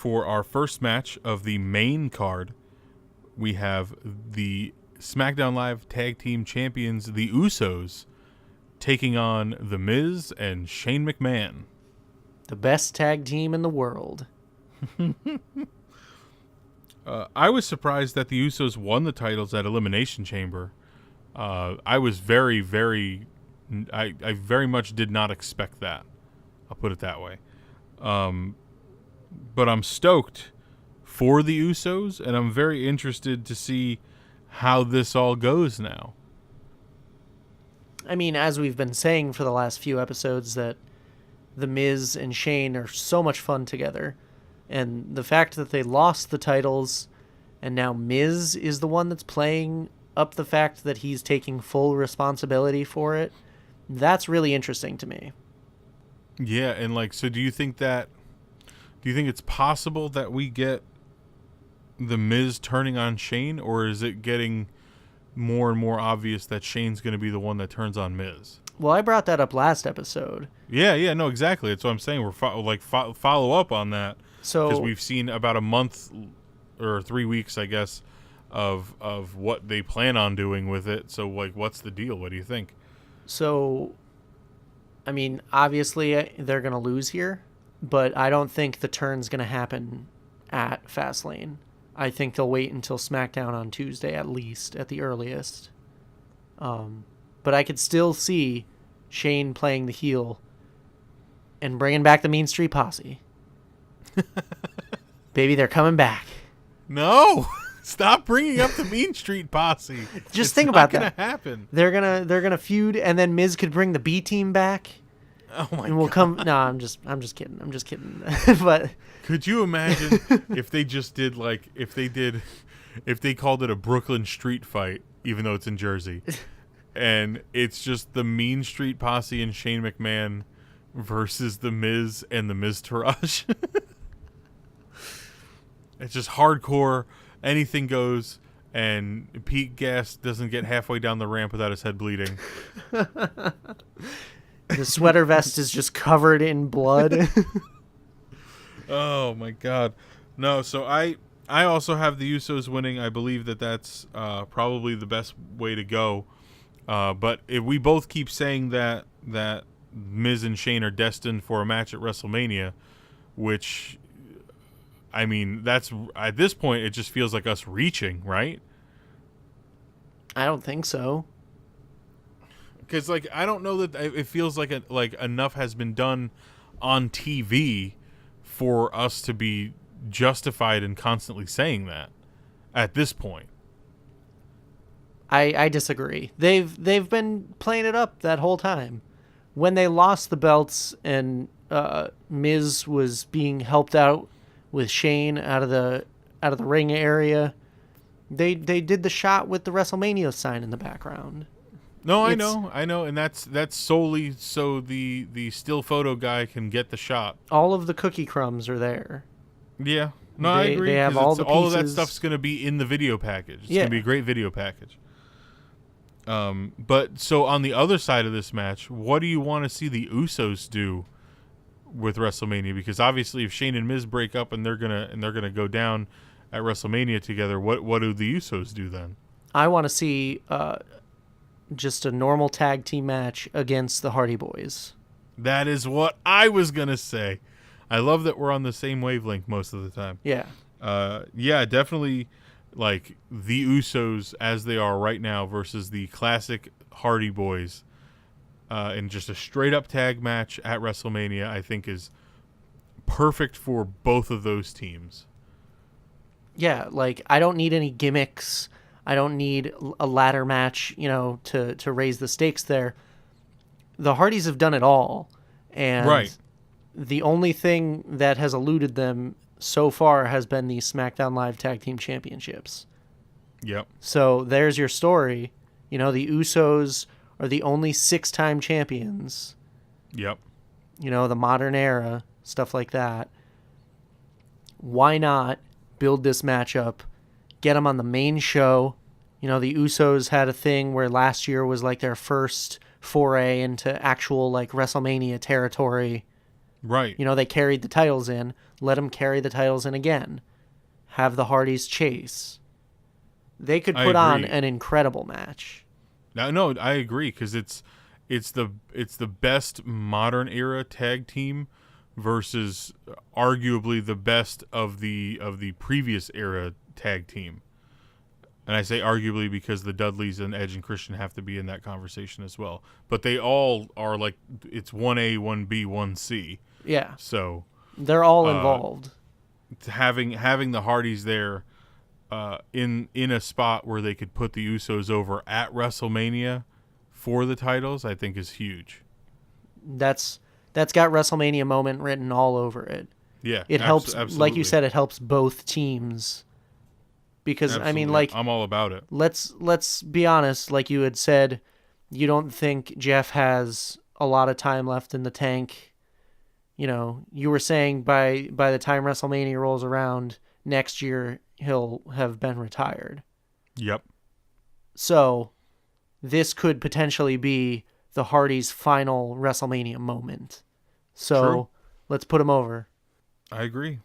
for our first match of the main card, we have the SmackDown Live Tag Team Champions, the Usos, taking on The Miz and Shane McMahon. The best tag team in the world. I was surprised that the Usos won the titles at Elimination Chamber. I was very, very... I very much did not expect that. I'll put it that way. But I'm stoked for the Usos, and I'm very interested to see how this all goes now. I mean, as we've been saying for the last few episodes, that The Miz and Shane are so much fun together. And the fact that they lost the titles, and now Miz is the one that's playing up the fact that he's taking full responsibility for it, that's really interesting to me. Yeah, and so do you think it's possible that we get The Miz turning on Shane, or is it getting more and more obvious that Shane's going to be the one that turns on Miz? Well, I brought that up last episode. Yeah, no, exactly. That's what I'm saying. We're follow up on that. So, because we've seen about a month or 3 weeks, I guess, of what they plan on doing with it. So, what's the deal? What do you think? So, I mean, obviously they're going to lose here, but I don't think the turn's going to happen at Fastlane. I think they'll wait until SmackDown on Tuesday, at least, at the earliest. But I could still see Shane playing the heel and bringing back the Mean Street Posse. Baby, they're coming back. No, stop bringing up the Mean Street Posse. Just think about that. It's not gonna happen. They're gonna feud, and then Miz could bring the B team back. Oh my! And we'll God. come. No, I'm just kidding. But could you imagine if they just did if they called it a Brooklyn Street Fight, even though it's in Jersey, and it's just the Mean Street Posse and Shane McMahon versus the Miz and the Miztourage. It's just hardcore, anything goes, and Pete Gas doesn't get halfway down the ramp without his head bleeding. The sweater vest is just covered in blood. Oh my God. No, so I also have the Usos winning. I believe that's probably the best way to go. But if we both keep saying that Miz and Shane are destined for a match at WrestleMania, which, I mean, that's at this point it just feels like us reaching, right? I don't think so. Because I don't know that it feels like enough has been done on TV for us to be justified in constantly saying that at this point. I disagree. They've been playing it up that whole time. When they lost the belts and Miz was being helped out with Shane out of the ring area, they did the shot with the WrestleMania sign in the background. No, I know, and that's solely so the still photo guy can get the shot. All of the cookie crumbs are there. Yeah, no, I agree. They have all the pieces. All of that stuff's going to be in the video package. It's going to be a great video package. But so on the other side of this match, what do you want to see the Usos do with WrestleMania? Because obviously, if Shane and Miz break up and they're gonna go down at WrestleMania together, what do the Usos do then? I want to see just a normal tag team match against the Hardy Boys. That is what I was gonna say. I love that we're on the same wavelength most of the time. Yeah. Yeah, definitely. Like the Usos as they are right now versus the classic Hardy Boys, in just a straight up tag match at WrestleMania, I think is perfect for both of those teams. Yeah, I don't need any gimmicks. I don't need a ladder match, to raise the stakes there. The Hardys have done it all, and right. The only thing that has eluded them so far has been the SmackDown Live Tag Team Championships. Yep. So there's your story. The Usos are the only 6-time champions. Yep. The modern era, stuff like that. Why not build this matchup, get them on the main show? The Usos had a thing where last year was their first foray into actual WrestleMania territory. Right. You know, they carried the titles in. Let them carry the titles in again. Have the Hardys chase. They could put on an incredible match. No, I agree, because it's the best modern era tag team versus arguably the best of the previous era tag team. And I say arguably because the Dudleys and Edge and Christian have to be in that conversation as well. But they all are like, it's 1A, 1B, 1C. Yeah. So they're all involved. Having the Hardys there in a spot where they could put the Usos over at WrestleMania for the titles, I think is huge. That's got WrestleMania moment written all over it. Yeah. It helps, absolutely. like you said, it helps both teams. Because, Absolutely. I mean, like... I'm all about it. Let's be honest. Like you had said, you don't think Jeff has a lot of time left in the tank. You know, you were saying by the time WrestleMania rolls around next year, he'll have been retired. Yep. So, this could potentially be the Hardys' final WrestleMania moment. So, True. let's put him over. I agree.